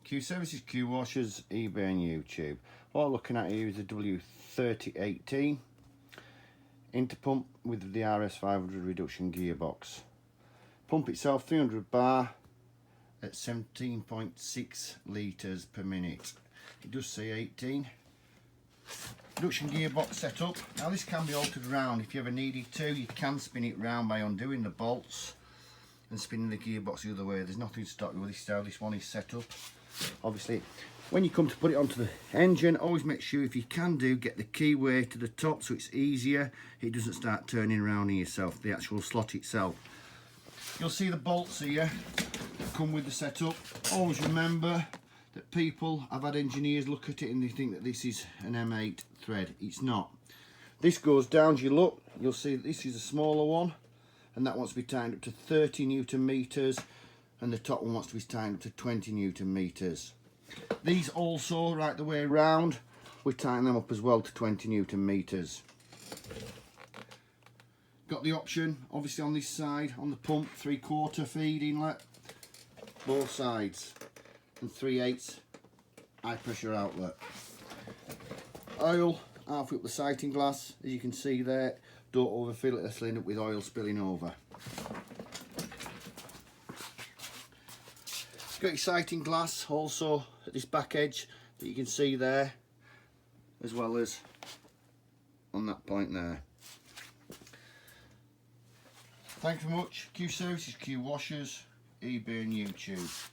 Q Services, Qwashers, eBay and YouTube. What I'm looking at here is a W3018 Interpump with the Rs500 reduction gearbox. Pump itself 300 bar at 17.6 litres per minute. It does say 18. Reduction gearbox setup. Now this can be altered round if you ever needed to. You can spin it round by undoing the bolts and spinning the gearbox the other way. There's nothing to stop you with this how this one is set up. Obviously, when you come to put it onto the engine, always make sure, if you can do, get the keyway to the top so it's easier. It doesn't start turning around on yourself, the actual slot itself. You'll see the bolts here that come with the setup. Always remember that I've had engineers look at it and they think that this is an M8 thread. It's not. This goes down, as you look, you'll see that this is a smaller one, and that wants to be timed up to 30 Newton meters, and the top one wants to be timed up to 20 Newton meters. These also, right the way around, we tighten them up as well to 20 Newton meters. Got the option, obviously, on this side, on the pump, 3/4 feed inlet, both sides, and 3/8 high pressure outlet. Oil, halfway up the sighting glass, as you can see there. Don't overfill it, let's end up with oil spilling over. Got your sighting glass also at this back edge that you can see there, as well as on that point there. Thanks very much. Q Services, Qwashers, eBay and YouTube.